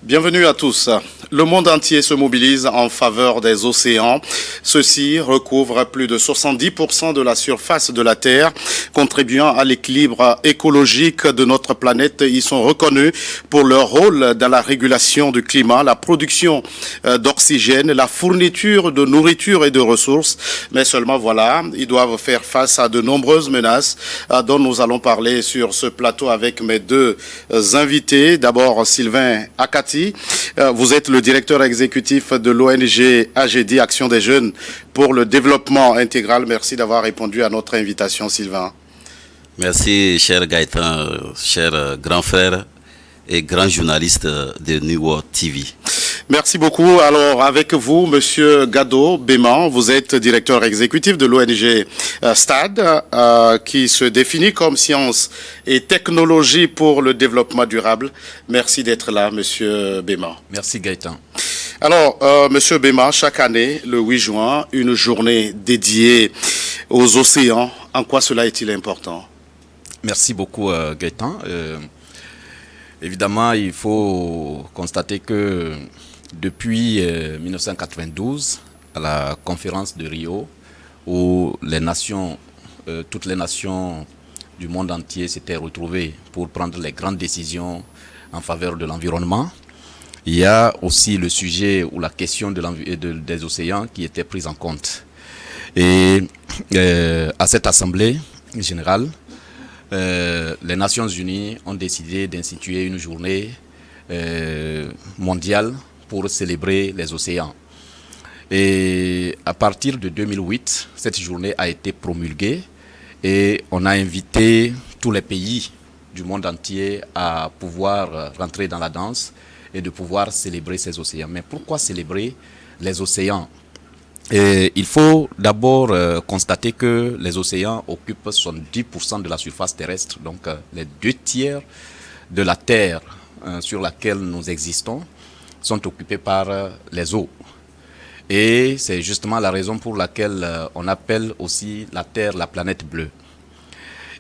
Bienvenue à tous. Le monde entier se mobilise en faveur des océans. Ceux-ci recouvrent plus de 70% de la surface de la Terre, contribuant à l'équilibre écologique de notre planète. Ils sont reconnus pour leur rôle dans la régulation du climat, la production d'oxygène, la fourniture de nourriture et de ressources. Mais seulement voilà, ils doivent faire face à de nombreuses menaces dont nous allons parler sur ce plateau avec mes deux invités. D'abord, Sylvain Akati. Vous êtes le directeur exécutif de l'ONG AGD, Action des Jeunes pour le développement intégral. Merci d'avoir répondu à notre invitation, Sylvain. Merci, cher Gaëtan, cher grand frère et grand journaliste de New World TV. Merci beaucoup. Alors, avec vous, Monsieur Gado Béman, vous êtes directeur exécutif de l'ONG STAD, qui se définit comme science et technologie pour le développement durable. Merci d'être là, Monsieur Béman. Merci, Gaëtan. Alors, Monsieur Béman, chaque année, le 8 juin, une journée dédiée aux océans. En quoi cela est-il important? Merci beaucoup, Gaëtan. Évidemment, il faut constater que depuis 1992, à la conférence de Rio, où les nations, toutes les nations du monde entier s'étaient retrouvées pour prendre les grandes décisions en faveur de l'environnement, il y a aussi le sujet ou la question des océans qui était prise en compte. Et à cette assemblée générale, les Nations Unies ont décidé d'instituer une journée mondiale pour célébrer les océans. Et à partir de 2008, cette journée a été promulguée et on a invité tous les pays du monde entier à pouvoir rentrer dans la danse et de pouvoir célébrer ces océans. Mais pourquoi célébrer les océans? Et il faut d'abord constater que les océans occupent 70% de la surface terrestre, donc les 2/3 de la Terre sur laquelle nous existons sont occupés par les eaux. Et c'est justement la raison pour laquelle on appelle aussi la Terre la planète bleue.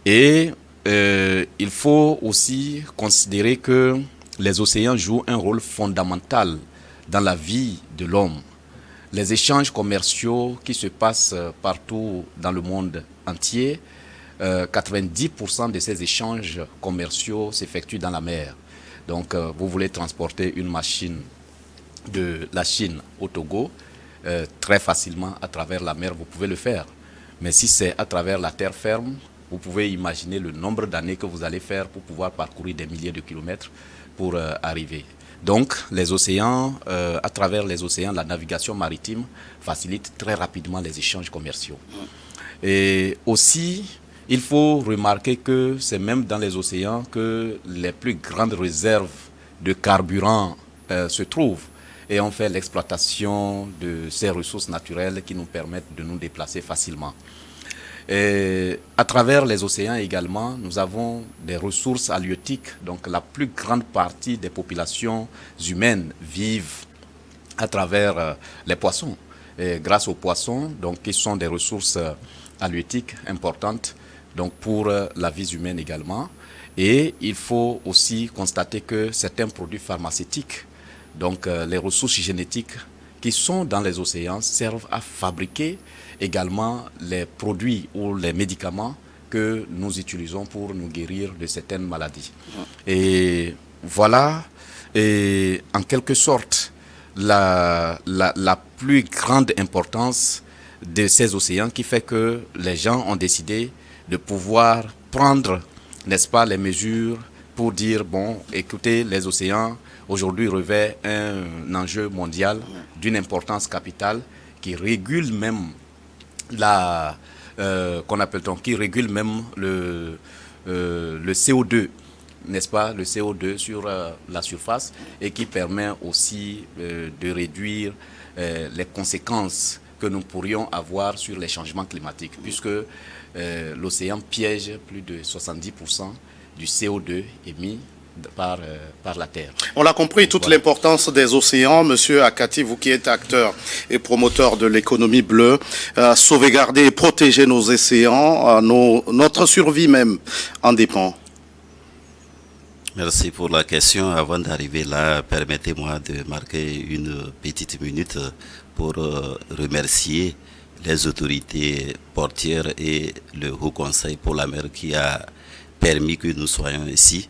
Et il faut aussi considérer que les océans jouent un rôle fondamental dans la vie de l'homme. Les échanges commerciaux qui se passent partout dans le monde entier, 90% de ces échanges commerciaux s'effectuent dans la mer. Donc, vous voulez transporter une machine de la Chine au Togo, très facilement à travers la mer, vous pouvez le faire. Mais si c'est à travers la terre ferme, vous pouvez imaginer le nombre d'années que vous allez faire pour pouvoir parcourir des milliers de kilomètres pour arriver. Donc, les océans, à travers les océans, la navigation maritime facilite très rapidement les échanges commerciaux. Et aussi, il faut remarquer que c'est même dans les océans que les plus grandes réserves de carburant se trouvent. Et on fait l'exploitation de ces ressources naturelles qui nous permettent de nous déplacer facilement. Et à travers les océans également, nous avons des ressources halieutiques. Donc la plus grande partie des populations humaines vivent à travers les poissons. Et grâce aux poissons, donc, qui sont des ressources halieutiques importantes donc, pour la vie humaine également. Et il faut aussi constater que certains produits pharmaceutiques, donc les ressources génétiques qui sont dans les océans, servent à fabriquer également les produits ou les médicaments que nous utilisons pour nous guérir de certaines maladies. Et voilà, et en quelque sorte, la plus grande importance de ces océans qui fait que les gens ont décidé de pouvoir prendre, n'est-ce pas, les mesures pour dire, bon, écoutez, les océans aujourd'hui revêt un enjeu mondial d'une importance capitale qui régule même qui régule même le CO2, n'est-ce pas, le CO2 sur la surface et qui permet aussi de réduire les conséquences que nous pourrions avoir sur les changements climatiques, puisque l'océan piège plus de 70% du CO2 émis par la Terre. On l'a compris, toute l'importance des océans. Monsieur Akati, vous qui êtes acteur et promoteur de l'économie bleue, sauvegarder et protéger nos océans, notre survie même en dépend. Merci pour la question. Avant d'arriver là, permettez-moi de marquer une petite minute pour remercier les autorités portières et le Haut Conseil pour la mer qui a permis que nous soyons ici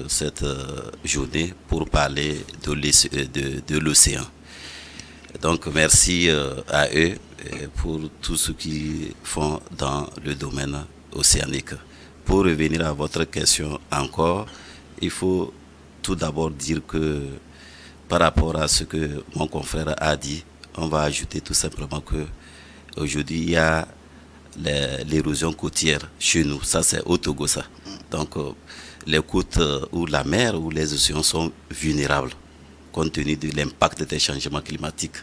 cette journée pour parler de l'océan. Donc merci à eux pour tout ce qu'ils font dans le domaine océanique. Pour revenir à votre question encore, il faut tout d'abord dire que par rapport à ce que mon confrère a dit, on va ajouter tout simplement que aujourd'hui il y a l'érosion côtière chez nous, ça c'est au Togo ça. Donc les côtes ou la mer ou les océans sont vulnérables compte tenu de l'impact des changements climatiques.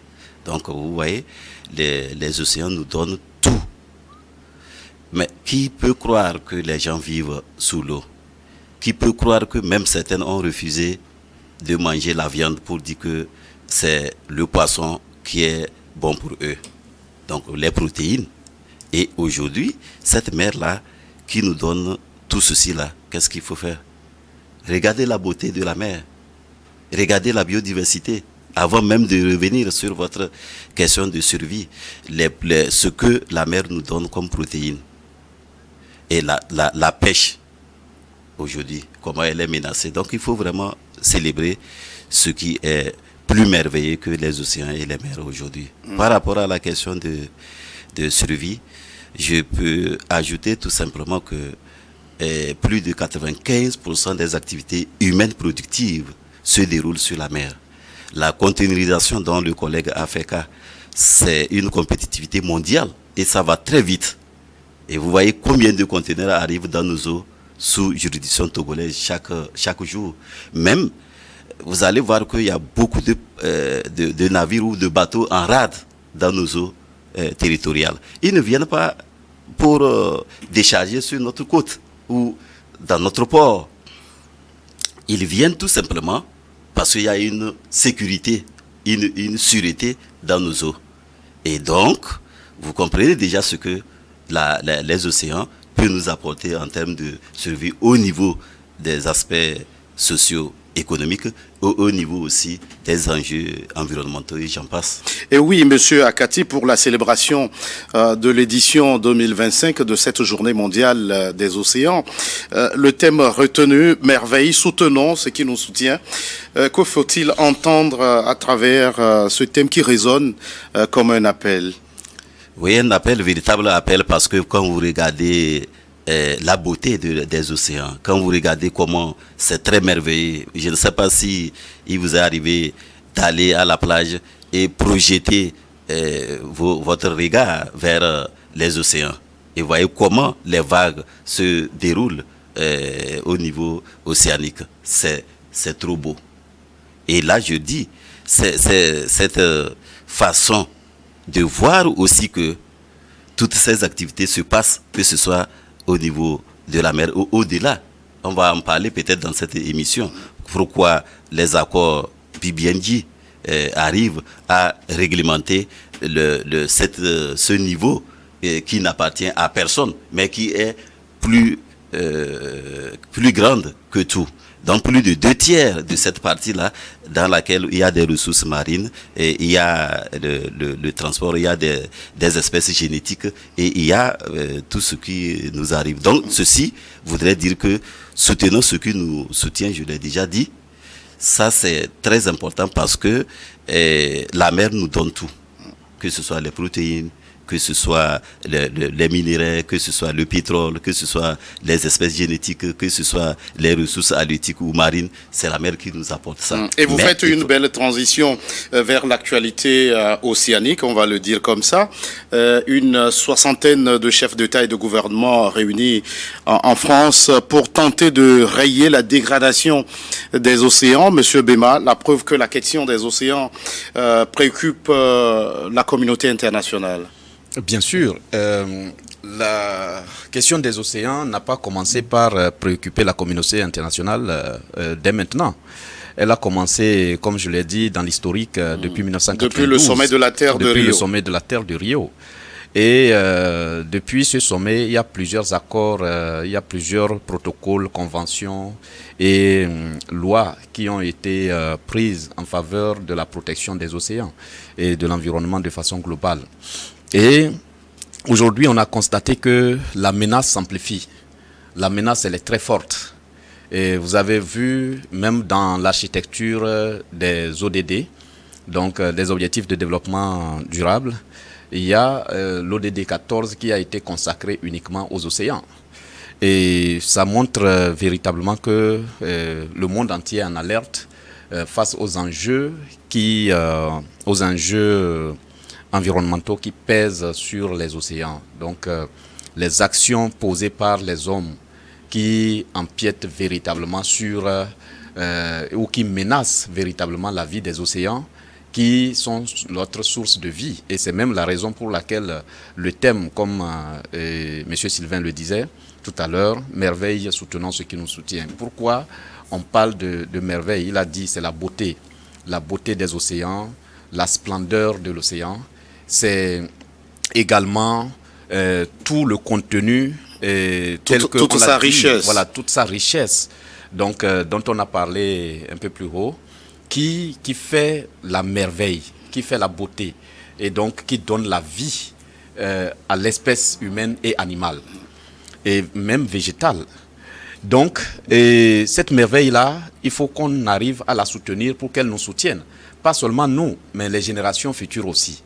Donc vous voyez, les océans nous donnent tout. Mais qui peut croire que les gens vivent sous l'eau? Qui peut croire que même certains ont refusé de manger la viande pour dire que c'est le poisson qui est bon pour eux? Donc les protéines. Et aujourd'hui, cette mer-là qui nous donne tout ceci-là, qu'est-ce qu'il faut faire? Regardez la beauté de la mer. Regardez la biodiversité. Avant même de revenir sur votre question de survie, ce que la mer nous donne comme protéines. Et la pêche, aujourd'hui, comment elle est menacée. Donc il faut vraiment célébrer ce qui est plus merveilleux que les océans et les mers aujourd'hui. Par rapport à la question de survie, je peux ajouter tout simplement que plus de 95% des activités humaines productives se déroulent sur la mer. La containerisation dont le collègue a fait cas, c'est une compétitivité mondiale et ça va très vite. Et vous voyez combien de conteneurs arrivent dans nos eaux sous juridiction togolaise chaque jour. Même, vous allez voir qu'il y a beaucoup de navires ou de bateaux en rade dans nos eaux territoriales. Ils ne viennent pas pour décharger sur notre côte ou dans notre port. Ils viennent tout simplement parce qu'il y a une sécurité, une sûreté dans nos eaux. Et donc, vous comprenez déjà ce que les océans peuvent nous apporter en termes de survie au niveau des aspects socio-économiques, au niveau aussi des enjeux environnementaux et j'en passe. Et oui, Monsieur Akati, pour la célébration de l'édition 2025 de cette journée mondiale des océans, le thème retenu, merveille, soutenons ce qui nous soutient. Que faut-il entendre à travers ce thème qui résonne comme un appel? Oui, un appel, véritable appel, parce que quand vous regardez la beauté des océans, quand vous regardez comment c'est très merveilleux, je ne sais pas si il vous est arrivé d'aller à la plage et projeter votre regard vers les océans et voyez comment les vagues se déroulent au niveau océanique. C'est trop beau. Et là, je dis, c'est cette façon de voir aussi que toutes ces activités se passent, que ce soit au niveau de la mer ou au-delà. On va en parler peut-être dans cette émission. Pourquoi les accords BBNJ arrivent à réglementer ce niveau qui n'appartient à personne, mais qui est plus grande que tout. Donc plus de 2/3 de cette partie-là, dans laquelle il y a des ressources marines, et il y a le transport, il y a des espèces génétiques, et il y a tout ce qui nous arrive. Donc ceci voudrait dire que soutenons ce qui nous soutient, je l'ai déjà dit. Ça c'est très important parce que la mer nous donne tout, que ce soit les protéines, que ce soit les minéraux, que ce soit le pétrole, que ce soit les espèces génétiques, que ce soit les ressources halieutiques ou marines, c'est la mer qui nous apporte ça. Et vous faites une belle transition vers l'actualité océanique, on va le dire comme ça. Une soixantaine de chefs d'État et de gouvernement réunis en France pour tenter de rayer la dégradation des océans. Monsieur Bema, la preuve que la question des océans préoccupe la communauté internationale. Bien sûr, la question des océans n'a pas commencé par préoccuper la communauté internationale dès maintenant. Elle a commencé, comme je l'ai dit, dans l'historique depuis 1992. Depuis le sommet de la Terre de Rio. Depuis le sommet de la Terre de Rio. Et depuis ce sommet, il y a plusieurs accords, il y a plusieurs protocoles, conventions et lois qui ont été prises en faveur de la protection des océans et de l'environnement de façon globale. Et aujourd'hui, on a constaté que la menace s'amplifie. La menace, elle est très forte. Et vous avez vu, même dans l'architecture des ODD, donc des objectifs de développement durable, il y a l'ODD 14 qui a été consacré uniquement aux océans. Et ça montre véritablement que le monde entier est en alerte face aux enjeux environnementaux qui pèsent sur les océans. Donc les actions posées par les hommes qui empiètent véritablement sur ou qui menacent véritablement la vie des océans, qui sont notre source de vie. Et c'est même la raison pour laquelle le thème, comme M. Sylvain le disait tout à l'heure, merveille soutenant ce qui nous soutient. Pourquoi on parle de merveille? Il a dit c'est la beauté des océans, la splendeur de l'océan. C'est également tout le contenu, toute sa richesse. Voilà, toute sa richesse, donc, dont on a parlé un peu plus haut, qui fait la merveille, qui fait la beauté, et donc qui donne la vie à l'espèce humaine et animale, et même végétale. Donc, cette merveille-là, il faut qu'on arrive à la soutenir pour qu'elle nous soutienne. Pas seulement nous, mais les générations futures aussi.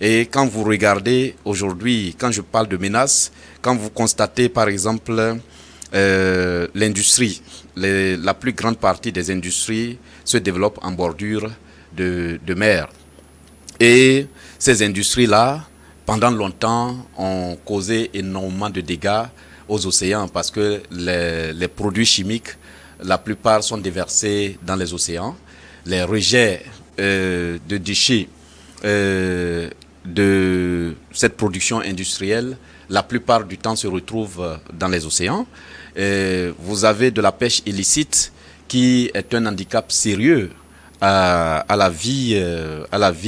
Et quand vous regardez aujourd'hui, quand je parle de menaces, quand vous constatez par exemple l'industrie, la plus grande partie des industries se développe en bordure de mer. Et ces industries-là, pendant longtemps, ont causé énormément de dégâts aux océans parce que les produits chimiques, la plupart sont déversés dans les océans. Les rejets de déchets de cette production industrielle, la plupart du temps se retrouvent dans les océans. Vous avez de la pêche illicite qui est un handicap sérieux à la vie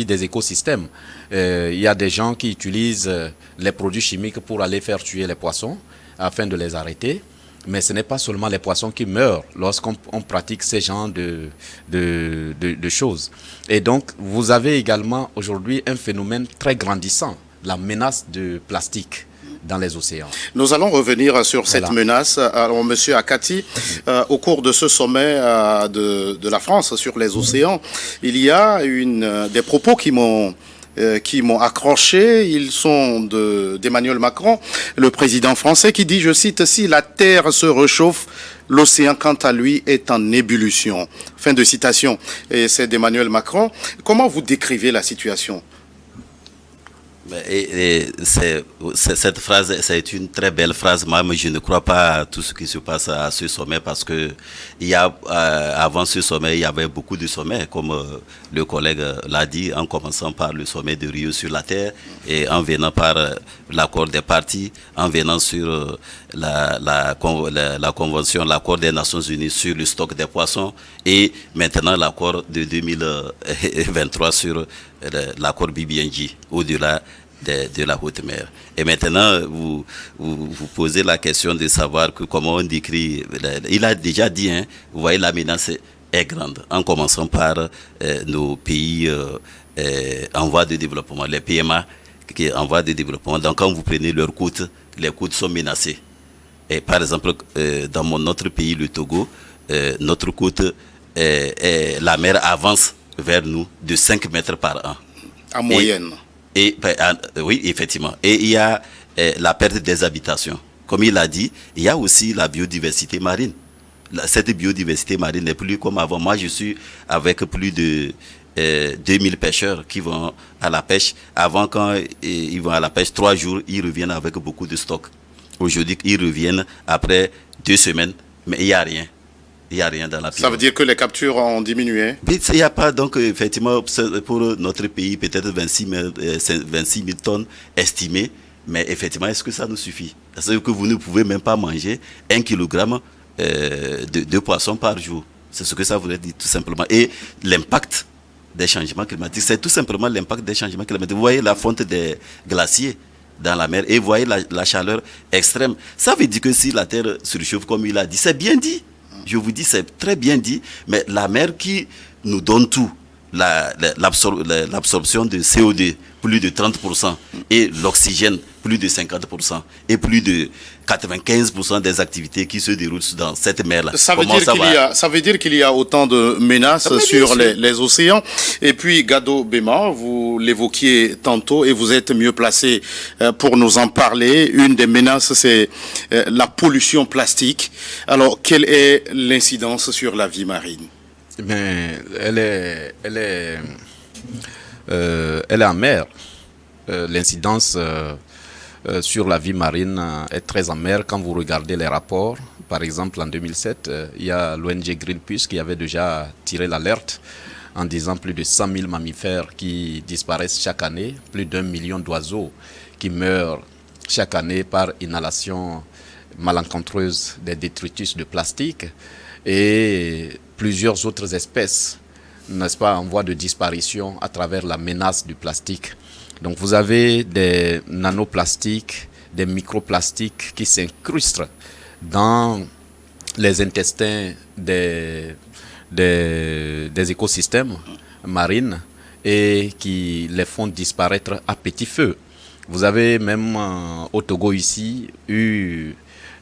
des écosystèmes. Il y a des gens qui utilisent les produits chimiques pour aller faire tuer les poissons afin de les arrêter. Mais ce n'est pas seulement les poissons qui meurent lorsqu'on pratique ces genres de choses. Et donc, vous avez également aujourd'hui un phénomène très grandissant, la menace de plastique dans les océans. Nous allons revenir sur cette menace. Alors, Monsieur Akati, au cours de ce sommet de la France sur les océans, il y a des propos qui m'ont accroché. Ils sont d'Emmanuel Macron, le président français, qui dit, je cite, « Si la Terre se réchauffe, l'océan, quant à lui, est en ébullition. » Fin de citation. Et c'est d'Emmanuel Macron. Comment vous décrivez la situation ? Cette phrase, c'est une très belle phrase. Moi, je ne crois pas à tout ce qui se passe à ce sommet parce que avant ce sommet, il y avait beaucoup de sommets, comme le collègue l'a dit, en commençant par le sommet de Rio sur la Terre et en venant par l'accord des parties, en venant sur la convention, l'accord des Nations Unies sur le stock des poissons et maintenant l'accord de 2023 sur l'accord BBNJ au-delà de la haute mer. Et maintenant, vous posez la question de savoir comment on décrit. Il a déjà dit, hein, vous voyez, la menace est grande, en commençant par nos pays en voie de développement, les PMA qui est en voie de développement. Donc, quand vous prenez leurs côtes, les côtes sont menacées. Et par exemple, dans notre pays, le Togo, notre côte, la mer avance vers nous de 5 mètres par an. En moyenne. Oui, effectivement. Et il y a la perte des habitations. Comme il a dit, il y a aussi la biodiversité marine. Cette biodiversité marine n'est plus comme avant. Moi, je suis avec plus de 2000 pêcheurs qui vont à la pêche. Avant, quand ils vont à la pêche, 3 jours, ils reviennent avec beaucoup de stock. Aujourd'hui, ils reviennent après 2 semaines, mais il n'y a rien. Il n'y a rien dans la pirogue. Ça veut dire que les captures ont diminué? Il n'y a pas, donc effectivement, pour notre pays, peut-être 26 000 tonnes estimées, mais effectivement, est-ce que ça nous suffit? C'est-à-dire que vous ne pouvez même pas manger 1 kilogramme de poisson par jour. C'est ce que ça voulait dire tout simplement. Et l'impact des changements climatiques, c'est tout simplement l'impact des changements climatiques. Vous voyez la fonte des glaciers. dans la mer et vous voyez la chaleur extrême. Ça veut dire que si la Terre se réchauffe comme il a dit, c'est bien dit. Je vous dis, c'est très bien dit, mais la mer qui nous donne tout, l'absorption de CO2, plus de 30%, et l'oxygène, plus de 50%, et plus de 95% des activités qui se déroulent dans cette mer-là. Ça veut dire qu'il y a autant de menaces sur les océans. Et puis, Gado Bema, vous l'évoquiez tantôt et vous êtes mieux placé pour nous en parler. Une des menaces, c'est la pollution plastique. Alors, quelle est l'incidence sur la vie marine? Mais elle est en mer. L'incidence sur la vie marine est très en mer. Quand vous regardez les rapports, par exemple en 2007, il y a l'ONG Greenpeace qui avait déjà tiré l'alerte en disant plus de 100 000 mammifères qui disparaissent chaque année, plus d'1 million d'oiseaux qui meurent chaque année par inhalation malencontreuse des détritus de plastique et plusieurs autres espèces, n'est-ce pas, en voie de disparition à travers la menace du plastique. Donc vous avez des nanoplastiques, des microplastiques qui s'incrustent dans les intestins des écosystèmes marins et qui les font disparaître à petit feu. Vous avez même au Togo ici eu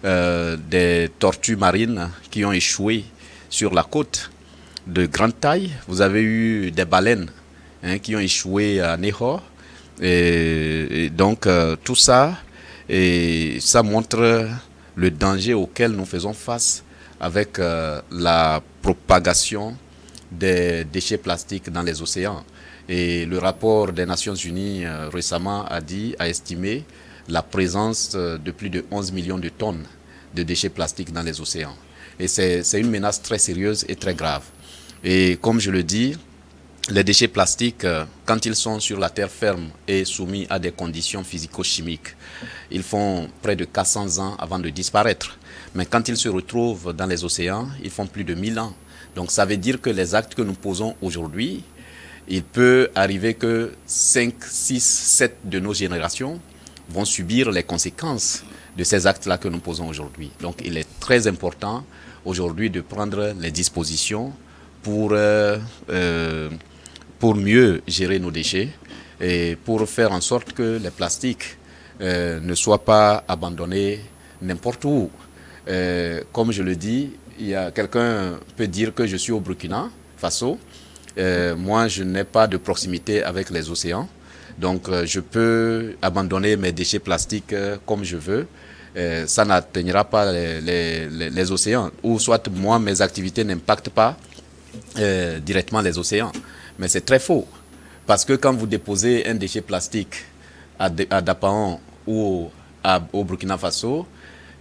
des tortues marines qui ont échoué sur la côte de grande taille. Vous avez eu des baleines qui ont échoué à Neho. Et donc tout ça, ça montre le danger auquel nous faisons face avec la propagation des déchets plastiques dans les océans. Et le rapport des Nations Unies récemment a estimé la présence de plus de 11 millions de tonnes de déchets plastiques dans les océans. Et c'est une menace très sérieuse et très grave. Et comme je le dis, les déchets plastiques, quand ils sont sur la terre ferme et soumis à des conditions physico-chimiques, ils font près de 400 ans avant de disparaître. Mais quand ils se retrouvent dans les océans, ils font plus de 1000 ans. Donc ça veut dire que les actes que nous posons aujourd'hui, il peut arriver que 5, 6, 7 de nos générations vont subir les conséquences de ces actes-là que nous posons aujourd'hui. Donc il est très important aujourd'hui de prendre les dispositions pour mieux gérer nos déchets et pour faire en sorte que les plastiques ne soient pas abandonnés n'importe où. Comme je le dis, quelqu'un peut dire que je suis au Burkina Faso. Moi, je n'ai pas de proximité avec les océans. Donc, je peux abandonner mes déchets plastiques comme je veux. Ça n'atteindra pas les océans. Ou soit, moi, mes activités n'impactent pas directement les océans. Mais c'est très faux. Parce que quand vous déposez un déchet plastique à Dapaon ou au Burkina Faso,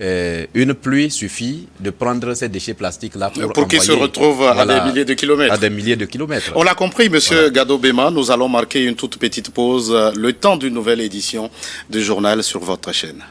une pluie suffit de prendre ces déchets plastiques-là pour qu'ils se retrouvent à des milliers de kilomètres. À des milliers de kilomètres. On l'a compris, Monsieur Gado Bema, nous allons marquer une toute petite pause, le temps d'une nouvelle édition du journal sur votre chaîne.